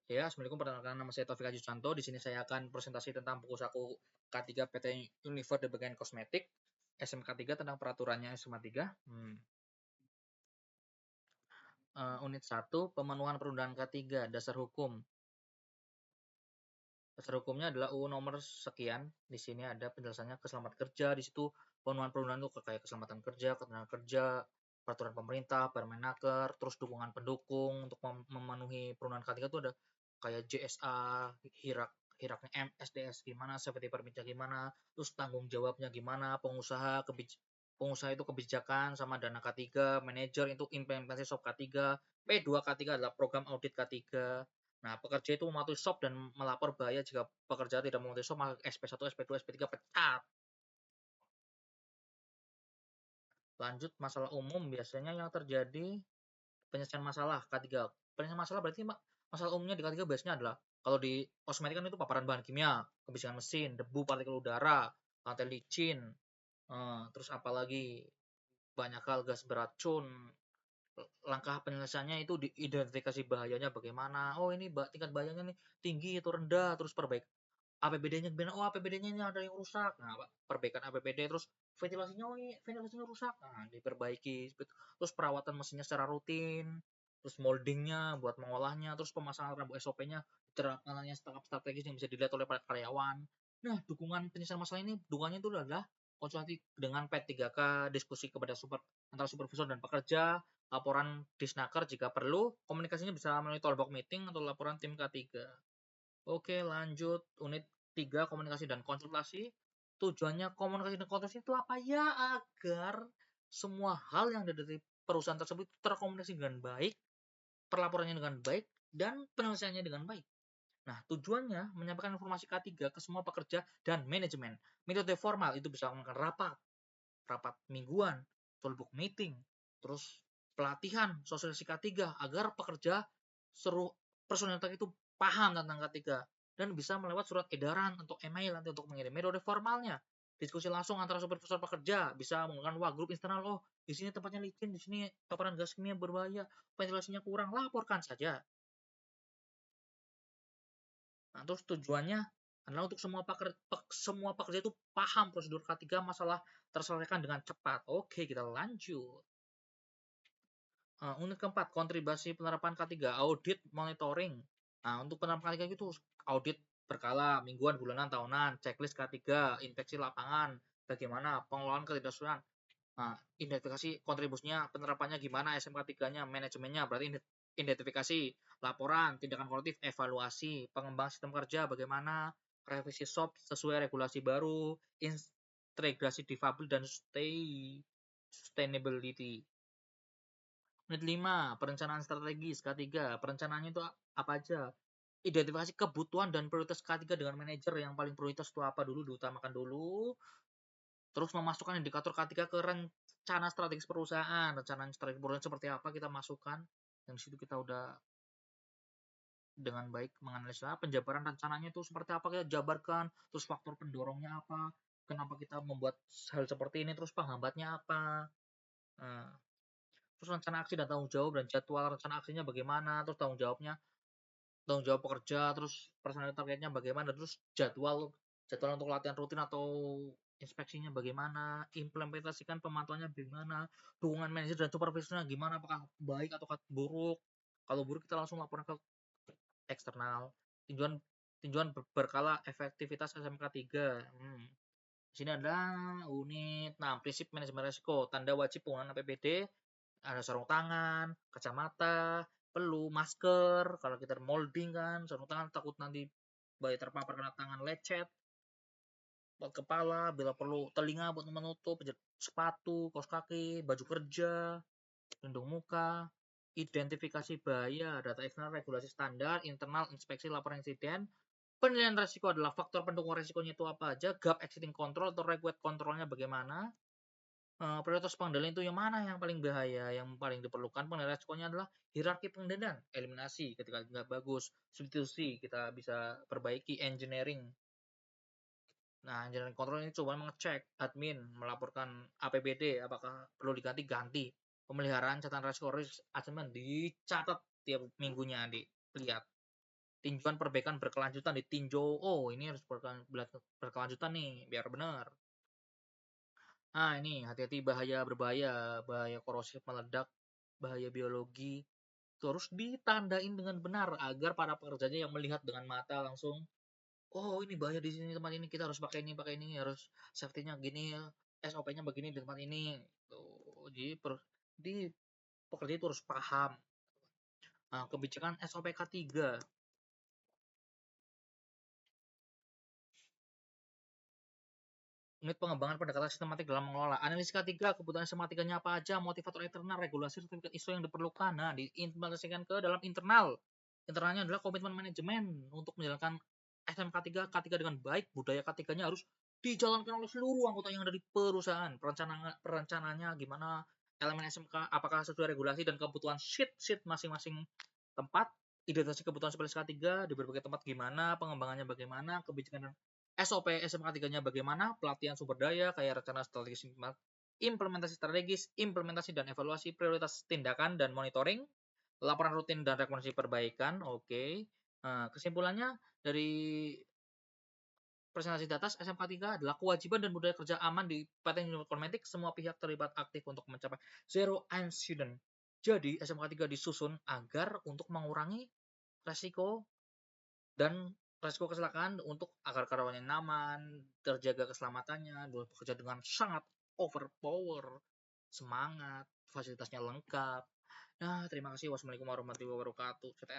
Ya, Assalamualaikum. Perkenalkan, nama saya Taufik Haji Susanto. Di sini saya akan presentasi tentang buku saku K3 PT Univer di bagian kosmetik. SMK 3 tentang peraturannya SMK 3. Unit 1, pemenuhan perundangan K3, dasar hukum. Dasar hukumnya adalah UU nomor sekian. Di sini ada penjelasannya keselamatan kerja. Di situ pemenuhan perundangan itu kayak keselamatan kerja, ketenaga kerja, peraturan pemerintah, Permenaker, terus dukungan pendukung untuk memenuhi perundangan K3 itu ada kayak JSA, hiraknya SDS gimana, safety permitnya gimana, terus tanggung jawabnya gimana, pengusaha itu kebijakan sama dana K3, manajer itu implementasi SOP K3, P2 K3 adalah program audit K3. Nah, pekerja itu mematuhi SOP dan melapor bahaya jika pekerja tidak mematuhi SOP, maka SP1, SP2, SP3 pecat. Lanjut, masalah umum biasanya yang terjadi penyelesaian masalah K3. Penyelesaian masalah berarti masalah umumnya di K3 biasanya adalah kalau di kosmetik kan itu paparan bahan kimia, kebisingan mesin, debu, partikel udara, lantai licin, terus apalagi banyak hal gas beracun. Langkah penyelesaiannya itu diidentifikasi bahayanya bagaimana. Oh, ini tingkat bahayanya nih tinggi atau rendah, terus APBD-nya gimana? Oh, APBD-nya ini ada yang rusak. Nah, perbaikan APBD, terus ventilasinya, oh ini ventilasinya rusak. Nah, diperbaiki. Terus perawatan mesinnya secara rutin, terus moldingnya buat mengolahnya, terus pemasangan rambu SOP-nya diterapkannya strategis yang bisa dilihat oleh para karyawan. Nah, dukungan penyelesaian masalah ini, dukungannya itu adalah konsultasi dengan P3K, diskusi antara supervisor dan pekerja, laporan disnaker jika perlu, komunikasinya bisa melalui talkback meeting atau laporan tim K3. Oke, lanjut. Unit 3, komunikasi dan konsultasi. Tujuannya komunikasi dan konsultasi itu apa ya? Agar semua hal yang ada dari perusahaan tersebut terkomunikasi dengan baik, perlaporannya dengan baik, dan penyelesaiannya dengan baik. Nah, tujuannya menyampaikan informasi K3 ke semua pekerja dan manajemen. Metode formal itu bisa melakukan rapat mingguan, talkback meeting, terus pelatihan sosialisasi K3 agar pekerja seluruh personil itu paham tentang K3 dan bisa melewat surat edaran atau email nanti untuk mengirim. Metode formalnya diskusi langsung antara supervisor pekerja, bisa menggunakan grup internal. Oh, di sini tempatnya licin, di sini paparan gas kimia berbahaya, ventilasinya kurang, laporkan saja. Nah, terus tujuannya adalah untuk semua pekerja itu paham prosedur K3, masalah terselesaikan dengan cepat. Oke, kita lanjut. Unit keempat, kontribusi penerapan K3, audit monitoring. Nah, untuk penerapan K3 itu audit berkala, mingguan, bulanan, tahunan, checklist K3, inspeksi lapangan, bagaimana pengelolaan ketidaksesuaian. Nah, identifikasi kontribusinya, penerapannya gimana, SMK 3-nya, manajemennya, berarti identifikasi, laporan, tindakan kolektif, evaluasi, pengembang sistem kerja, bagaimana, revisi SOP sesuai regulasi baru, integrasi difabel dan sustainability. Unit 5, perencanaan strategis K3. Perencanaannya itu apa aja? Identifikasi kebutuhan dan prioritas K3 dengan manajer, yang paling prioritas itu apa dulu, diutamakan dulu. Terus memasukkan indikator K3 ke rencana strategis perusahaan. Rencana strategis perusahaan seperti apa kita masukkan. Dan disitu kita udah dengan baik menganalisa penjabaran rencananya itu seperti apa, kita jabarkan, terus faktor pendorongnya apa, kenapa kita membuat hal seperti ini, terus penghambatnya apa. Nah, terus rencana aksi dan tanggung jawab dan jadwal rencana aksinya bagaimana, terus tanggung jawab pekerja, terus personal targetnya bagaimana, terus jadwal untuk latihan rutin atau inspeksinya bagaimana, implementasikan pemantauannya bagaimana, dukungan manajer dan supervisornya gimana, apakah baik atau buruk. Kalau buruk kita langsung laporan ke eksternal. Tinjauan tinjauan berkala efektivitas SMK 3. Di sini ada unit 6, prinsip manajemen risiko, tanda wajib penggunaan APBD, ada sarung tangan, kacamata, masker, kalau kita molding kan, sarung tangan takut nanti bayi terpapar kena tangan lecet, buat kepala, bila perlu telinga buat menutup, sepatu, kaos kaki, baju kerja, pelindung muka, identifikasi bahaya, data eksternal, regulasi standar, internal, inspeksi, laporan insiden. Penilaian resiko adalah faktor pendukung resikonya itu apa aja, gap exiting control atau required controlnya bagaimana. Prioritas pengendalian itu yang mana yang paling bahaya, yang paling diperlukan. Pengendalian resikonya adalah hierarki pengendalian, eliminasi ketika nggak bagus, substitusi kita bisa perbaiki, engineering. Nah, engineering control ini coba mengecek admin melaporkan APBD apakah perlu diganti. Pemeliharaan catatan risiko risk assessment dicatat tiap minggunya dilihat. tinjauan perbaikan berkelanjutan ditinjau. Oh, ini harus berkelanjutan nih, biar benar. Nah, ini hati-hati berbahaya, bahaya korosif meledak, bahaya biologi. Terus ditandain dengan benar agar para pekerjanya yang melihat dengan mata langsung, oh ini bahaya di sini tempat ini, kita harus pakai ini, harus safety-nya gini ya, SOP-nya begini di tempat ini. Tuh, di pekerja itu harus paham. Nah, kebijakan SOP K3. Unit pengembangan pendekatan sistematik dalam mengelola. Analisis K3, kebutuhan sistematikanya apa aja, motivator internal, regulasi, sertifikat ISO yang diperlukan. Nah, diimplementasikan ke dalam internal. Internalnya adalah komitmen manajemen untuk menjalankan SMK3, K3 dengan baik. Budaya K3-nya harus dijalankan oleh seluruh anggota yang ada di perusahaan. Perencanaannya gimana, elemen SMK, apakah sesuai regulasi dan kebutuhan sheet masing-masing tempat, identifikasi kebutuhan spesialis K3 di berbagai tempat gimana, pengembangannya bagaimana, kebijakan SOP SMK 3-nya bagaimana, pelatihan sumber daya, kayak rencana strategis, implementasi dan evaluasi prioritas tindakan dan monitoring, laporan rutin dan rekomendasi perbaikan. Oke. Nah, kesimpulannya dari presentasi di atas, SMK 3 adalah kewajiban dan budaya kerja aman di PT Unit Kosmetik. Semua pihak terlibat aktif untuk mencapai zero incident. Jadi, SMK 3 disusun agar untuk mengurangi resiko dan resiko kecelakaan untuk agar karyawannya nyaman, terjaga keselamatannya, bekerja dengan sangat overpower, semangat, fasilitasnya lengkap. Nah, terima kasih. Wassalamualaikum warahmatullahi wabarakatuh. CTR.